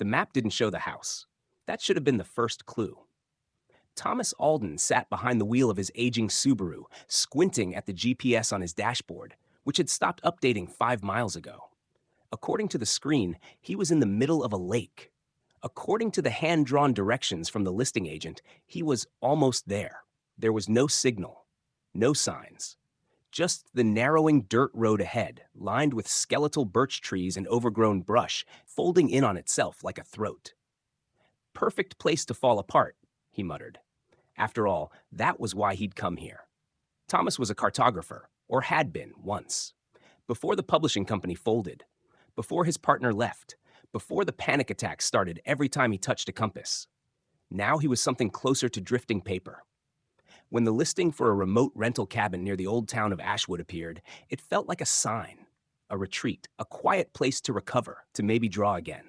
The map didn't show the house. That should have been the first clue. Thomas Alden sat behind the wheel of his aging Subaru, squinting at the GPS on his dashboard, which had stopped updating 5 miles ago. According to the screen, he was in the middle of a lake. According to the hand-drawn directions from the listing agent, he was almost there. There was no signal, no signs. Just the narrowing dirt road ahead, lined with skeletal birch trees and overgrown brush, folding in on itself like a throat. Perfect place to fall apart, he muttered. After all, that was why he'd come here. Thomas was a cartographer, or had been once. Before the publishing company folded, before his partner left, before the panic attacks started every time he touched a compass. Now he was something closer to drifting paper. When the listing for a remote rental cabin near the old town of Ashwood appeared, it felt like a sign, a retreat, a quiet place to recover, to maybe draw again.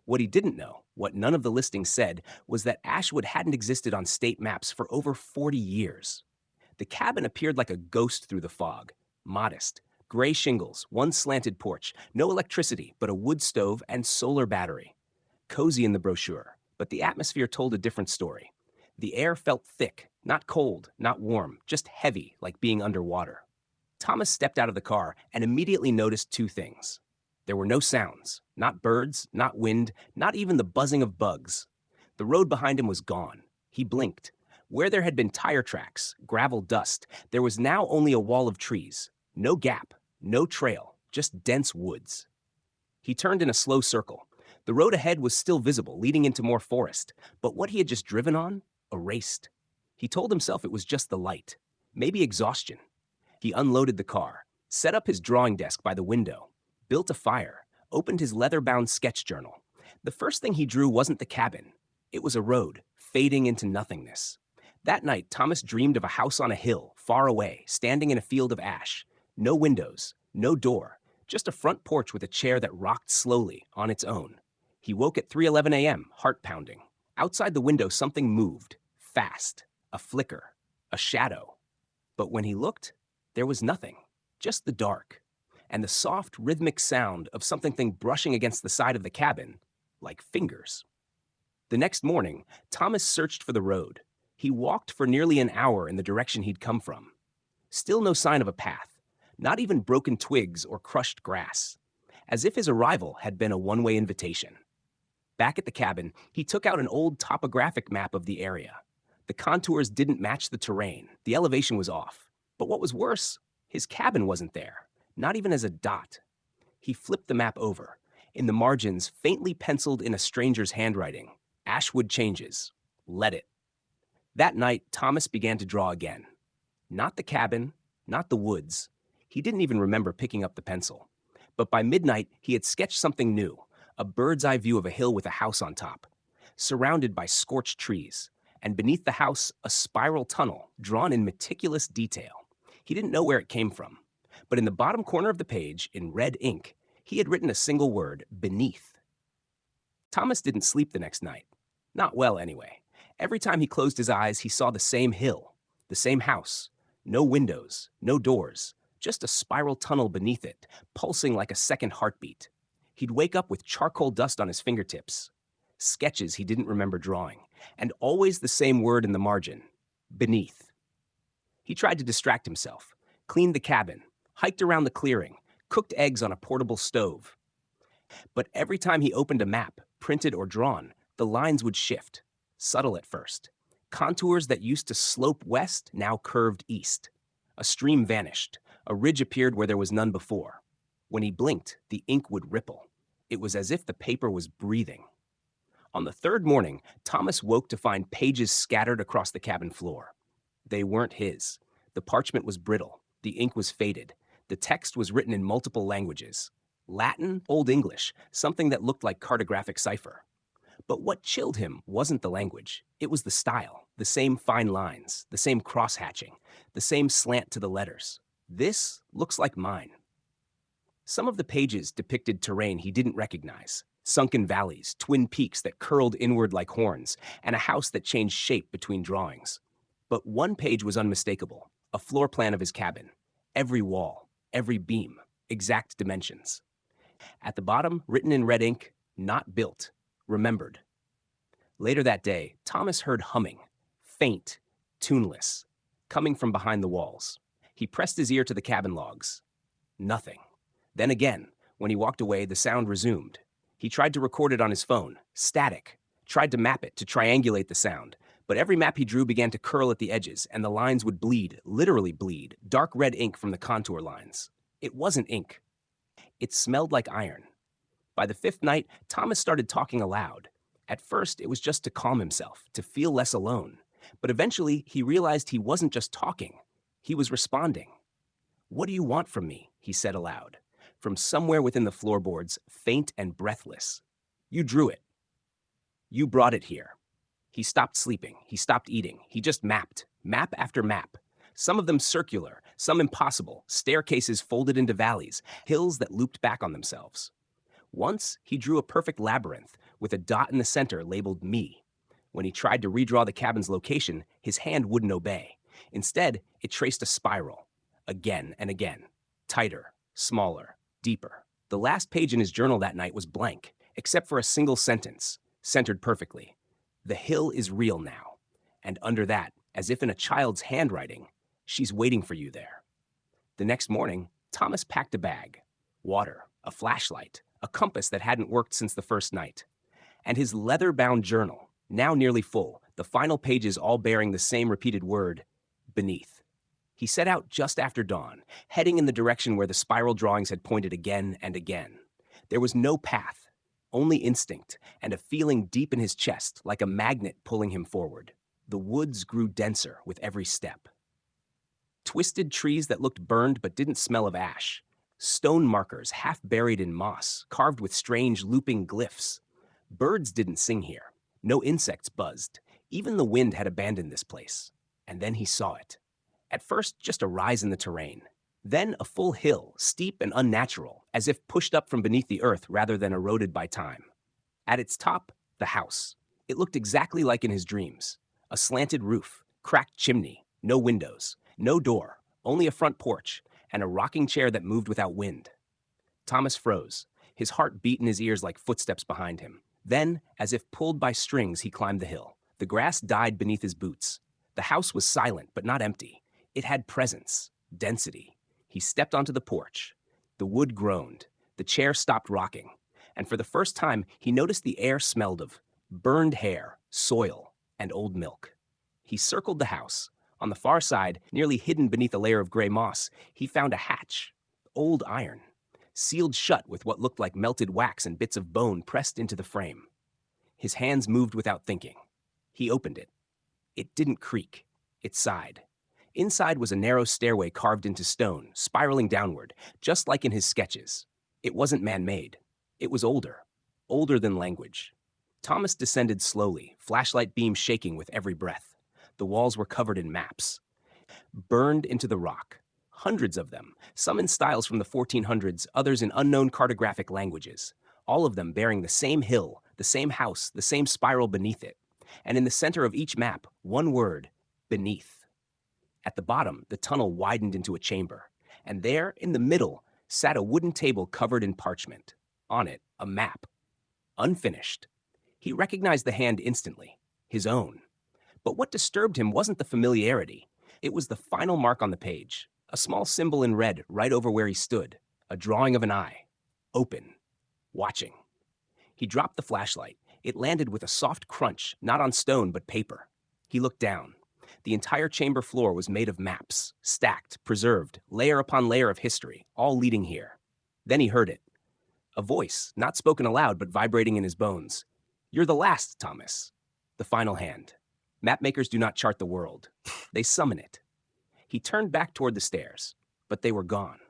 What he didn't know, what none of the listings said, was that Ashwood hadn't existed on state maps for over 40 years. The cabin appeared like a ghost through the fog, modest, gray shingles, one slanted porch, no electricity but a wood stove and solar battery. Cozy in the brochure, but the atmosphere told a different story. The air felt thick, not cold, not warm, just heavy, like being underwater. Thomas stepped out of the car and immediately noticed two things. There were no sounds, not birds, not wind, not even the buzzing of bugs. The road behind him was gone. He blinked. Where there had been tire tracks, gravel dust, there was now only a wall of trees. No gap, no trail, just dense woods. He turned in a slow circle. The road ahead was still visible, leading into more forest, but what he had just driven on, erased. He told himself it was just the light, maybe exhaustion. He unloaded the car, set up his drawing desk by the window, built a fire, opened his leather-bound sketch journal. The first thing he drew wasn't the cabin. It was a road, fading into nothingness. That night, Thomas dreamed of a house on a hill, far away, standing in a field of ash. No windows, no door, just a front porch with a chair that rocked slowly, on its own. He woke at 3:11 a.m., heart pounding. Outside the window, something moved, fast, a flicker, a shadow. But when he looked, there was nothing, just the dark, and the soft, rhythmic sound of something brushing against the side of the cabin, like fingers. The next morning, Thomas searched for the road. He walked for nearly an hour in the direction he'd come from. Still no sign of a path, not even broken twigs or crushed grass, as if his arrival had been a one-way invitation. Back at the cabin, he took out an old topographic map of the area. The contours didn't match the terrain, the elevation was off. But what was worse, his cabin wasn't there, not even as a dot. He flipped the map over. In the margins, faintly penciled in a stranger's handwriting, Ashwood changes. Let it. That night, Thomas began to draw again. Not the cabin, not the woods. He didn't even remember picking up the pencil. But by midnight, he had sketched something new, a bird's-eye view of a hill with a house on top, surrounded by scorched trees, and beneath the house, a spiral tunnel drawn in meticulous detail. He didn't know where it came from, but in the bottom corner of the page, in red ink, he had written a single word, beneath. Thomas didn't sleep the next night. Not well, anyway. Every time he closed his eyes, he saw the same hill, the same house, no windows, no doors, just a spiral tunnel beneath it, pulsing like a second heartbeat. He'd wake up with charcoal dust on his fingertips, sketches he didn't remember drawing, and always the same word in the margin, beneath. He tried to distract himself, cleaned the cabin, hiked around the clearing, cooked eggs on a portable stove. But every time he opened a map, printed or drawn, the lines would shift, subtle at first. Contours that used to slope west now curved east. A stream vanished, a ridge appeared where there was none before. When he blinked, the ink would ripple. It was as if the paper was breathing. On the third morning, Thomas woke to find pages scattered across the cabin floor. They weren't his. The parchment was brittle. The ink was faded. The text was written in multiple languages. Latin, Old English, something that looked like cartographic cipher. But what chilled him wasn't the language. It was the style, the same fine lines, the same cross-hatching, the same slant to the letters. This looks like mine. Some of the pages depicted terrain he didn't recognize. Sunken valleys, twin peaks that curled inward like horns, and a house that changed shape between drawings. But one page was unmistakable, a floor plan of his cabin. Every wall, every beam, exact dimensions. At the bottom, written in red ink, not built, remembered. Later that day, Thomas heard humming, faint, tuneless, coming from behind the walls. He pressed his ear to the cabin logs. Nothing. Then again, when he walked away, the sound resumed. He tried to record it on his phone, static, tried to map it to triangulate the sound, but every map he drew began to curl at the edges, and the lines would bleed, literally bleed, dark red ink from the contour lines. It wasn't ink. It smelled like iron. By the fifth night, Thomas started talking aloud. At first, it was just to calm himself, to feel less alone. But eventually, he realized he wasn't just talking. He was responding. "What do you want from me?" he said aloud. From somewhere within the floorboards, faint and breathless. "You drew it. You brought it here." He stopped sleeping. He stopped eating. He just mapped, map after map. Some of them circular, some impossible, staircases folded into valleys, hills that looped back on themselves. Once, he drew a perfect labyrinth with a dot in the center labeled me. When he tried to redraw the cabin's location, his hand wouldn't obey. Instead, it traced a spiral, again and again, tighter, smaller, deeper. The last page in his journal that night was blank, except for a single sentence, centered perfectly. "The hill is real now." And under that, as if in a child's handwriting, "She's waiting for you there." The next morning, Thomas packed a bag, water, a flashlight, a compass that hadn't worked since the first night, and his leather-bound journal, now nearly full, the final pages all bearing the same repeated word, beneath. He set out just after dawn, heading in the direction where the spiral drawings had pointed again and again. There was no path, only instinct, and a feeling deep in his chest like a magnet pulling him forward. The woods grew denser with every step. Twisted trees that looked burned but didn't smell of ash. Stone markers half buried in moss, carved with strange looping glyphs. Birds didn't sing here. No insects buzzed. Even the wind had abandoned this place. And then he saw it. At first, just a rise in the terrain. Then a full hill, steep and unnatural, as if pushed up from beneath the earth rather than eroded by time. At its top, the house. It looked exactly like in his dreams. A slanted roof, cracked chimney, no windows, no door, only a front porch, and a rocking chair that moved without wind. Thomas froze. His heart beat in his ears like footsteps behind him. Then, as if pulled by strings, he climbed the hill. The grass died beneath his boots. The house was silent, but not empty. It had presence, density. He stepped onto the porch. The wood groaned. The chair stopped rocking. And for the first time, he noticed the air smelled of burned hair, soil, and old milk. He circled the house. On the far side, nearly hidden beneath a layer of gray moss, he found a hatch, old iron, sealed shut with what looked like melted wax and bits of bone pressed into the frame. His hands moved without thinking. He opened it. It didn't creak. It sighed. Inside was a narrow stairway carved into stone, spiraling downward, just like in his sketches. It wasn't man-made. It was older than language. Thomas descended slowly, flashlight beam shaking with every breath. The walls were covered in maps, burned into the rock. Hundreds of them, some in styles from the 1400s, others in unknown cartographic languages. All of them bearing the same hill, the same house, the same spiral beneath it. And in the center of each map, one word, beneath. At the bottom, the tunnel widened into a chamber. And there, in the middle, sat a wooden table covered in parchment. On it, a map. Unfinished. He recognized the hand instantly. His own. But what disturbed him wasn't the familiarity. It was the final mark on the page. A small symbol in red right over where he stood. A drawing of an eye. Open. Watching. He dropped the flashlight. It landed with a soft crunch, not on stone but paper. He looked down. The entire chamber floor was made of maps, stacked, preserved, layer upon layer of history, all leading here. Then he heard it. A voice, not spoken aloud but vibrating in his bones. "You're the last, Thomas." The final hand. Mapmakers do not chart the world. They summon it. He turned back toward the stairs, but they were gone.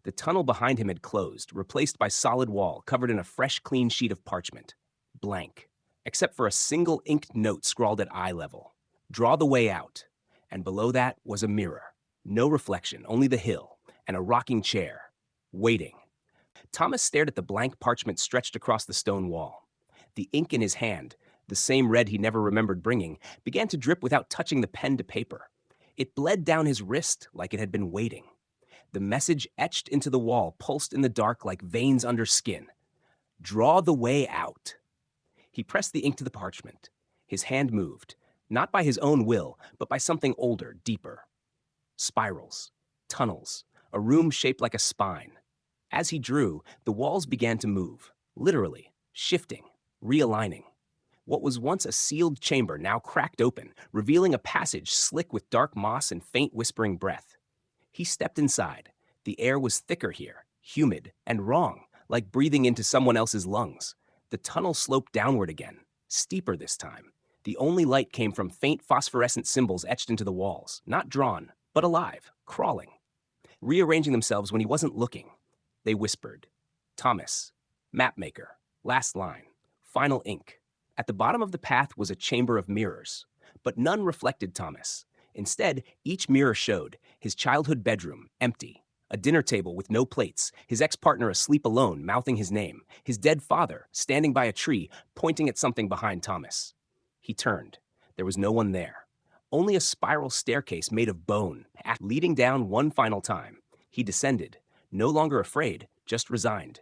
The tunnel behind him had closed, replaced by solid wall covered in a fresh, clean sheet of parchment. Blank, except for a single inked note scrawled at eye level. "Draw the way out." And below that was a mirror. No reflection, only the hill, and a rocking chair. Waiting. Thomas stared at the blank parchment stretched across the stone wall. The ink in his hand, the same red he never remembered bringing, began to drip without touching the pen to paper. It bled down his wrist like it had been waiting. The message etched into the wall pulsed in the dark like veins under skin. "Draw the way out." He pressed the ink to the parchment. His hand moved, not by his own will, but by something older, deeper. Spirals, tunnels, a room shaped like a spine. As he drew, the walls began to move, literally, shifting, realigning. What was once a sealed chamber now cracked open, revealing a passage slick with dark moss and faint whispering breath. He stepped inside. The air was thicker here, humid and wrong, like breathing into someone else's lungs. The tunnel sloped downward again, steeper this time. The only light came from faint phosphorescent symbols etched into the walls, not drawn, but alive, crawling, rearranging themselves when he wasn't looking. They whispered, "Thomas, mapmaker, last line, final ink." At the bottom of the path was a chamber of mirrors, but none reflected Thomas. Instead, each mirror showed his childhood bedroom, empty, a dinner table with no plates, his ex-partner asleep alone, mouthing his name, his dead father standing by a tree, pointing at something behind Thomas. He turned. There was no one there. Only a spiral staircase made of bone, leading down one final time. He descended, no longer afraid, just resigned.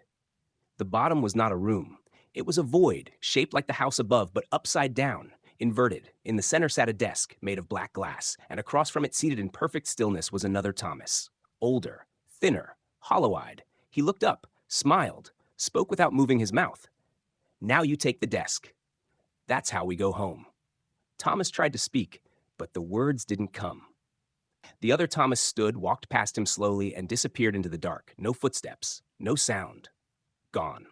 The bottom was not a room. It was a void, shaped like the house above, but upside down, inverted. In the center sat a desk made of black glass, and across from it, seated in perfect stillness, was another Thomas. Older, thinner, hollow-eyed. He looked up, smiled, spoke without moving his mouth. "Now you take the desk. That's how we go home." Thomas tried to speak, but the words didn't come. The other Thomas stood, walked past him slowly, and disappeared into the dark. No footsteps, no sound. Gone.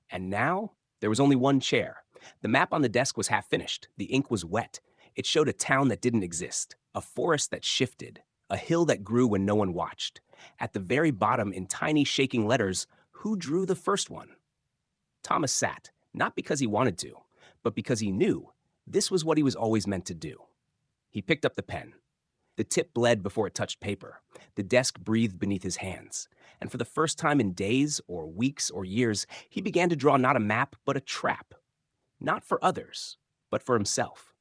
And now, there was only one chair. The map on the desk was half finished. The ink was wet. It showed a town that didn't exist, a forest that shifted, a hill that grew when no one watched. At the very bottom, in tiny shaking letters, who drew the first one? Thomas sat, not because he wanted to, but because he knew this was what he was always meant to do. He picked up the pen. The tip bled before it touched paper. The desk breathed beneath his hands. And for the first time in days or weeks or years, he began to draw not a map, but a trap. Not for others, but for himself.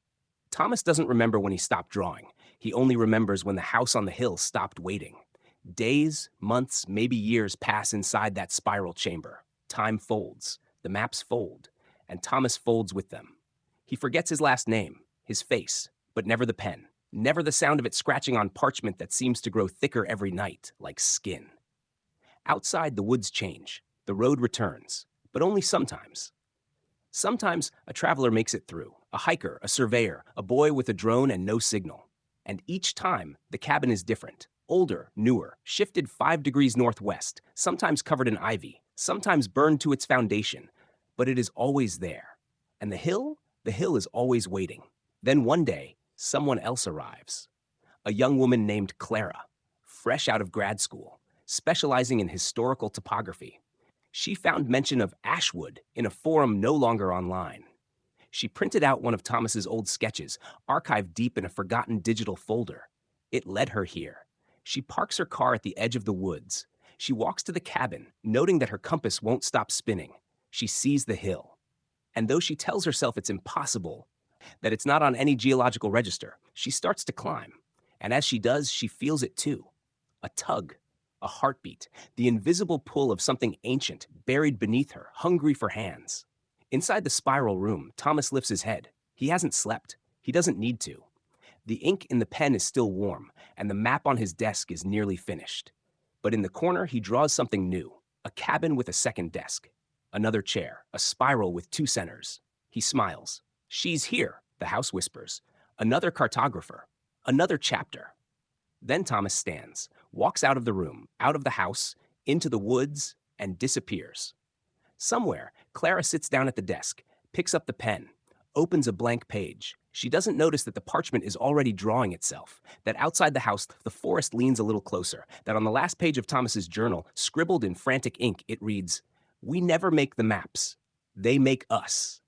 Thomas doesn't remember when he stopped drawing. He only remembers when the house on the hill stopped waiting. Days, months, maybe years pass inside that spiral chamber. Time folds. The maps fold. And Thomas folds with them. He forgets his last name, his face, but never the pen. Never the sound of it scratching on parchment that seems to grow thicker every night, like skin. Outside, the woods change. The road returns, but only sometimes. Sometimes a traveler makes it through, a hiker, a surveyor, a boy with a drone and no signal. And each time, the cabin is different. Older, newer, shifted 5 degrees northwest, sometimes covered in ivy, sometimes burned to its foundation. But it is always there. And the hill is always waiting. Then one day, someone else arrives. A young woman named Clara, fresh out of grad school, specializing in historical topography. She found mention of Ashwood in a forum no longer online. She printed out one of Thomas's old sketches, archived deep in a forgotten digital folder. It led her here. She parks her car at the edge of the woods. She walks to the cabin, noting that her compass won't stop spinning. She sees the hill. And though she tells herself it's impossible, that it's not on any geological register, she starts to climb. And as she does, she feels it too. A tug, a heartbeat, the invisible pull of something ancient buried beneath her, hungry for hands. Inside the spiral room, Thomas lifts his head. He hasn't slept. He doesn't need to. The ink in the pen is still warm, and the map on his desk is nearly finished. But in the corner, he draws something new, a cabin with a second desk. Another chair, a spiral with 2 centers. He smiles. "She's here," the house whispers. Another cartographer. Another chapter. Then Thomas stands, walks out of the room, out of the house, into the woods, and disappears. Somewhere, Clara sits down at the desk, picks up the pen, opens a blank page. She doesn't notice that the parchment is already drawing itself, that outside the house, the forest leans a little closer, that on the last page of Thomas's journal, scribbled in frantic ink, it reads, "We never make the maps. They make us."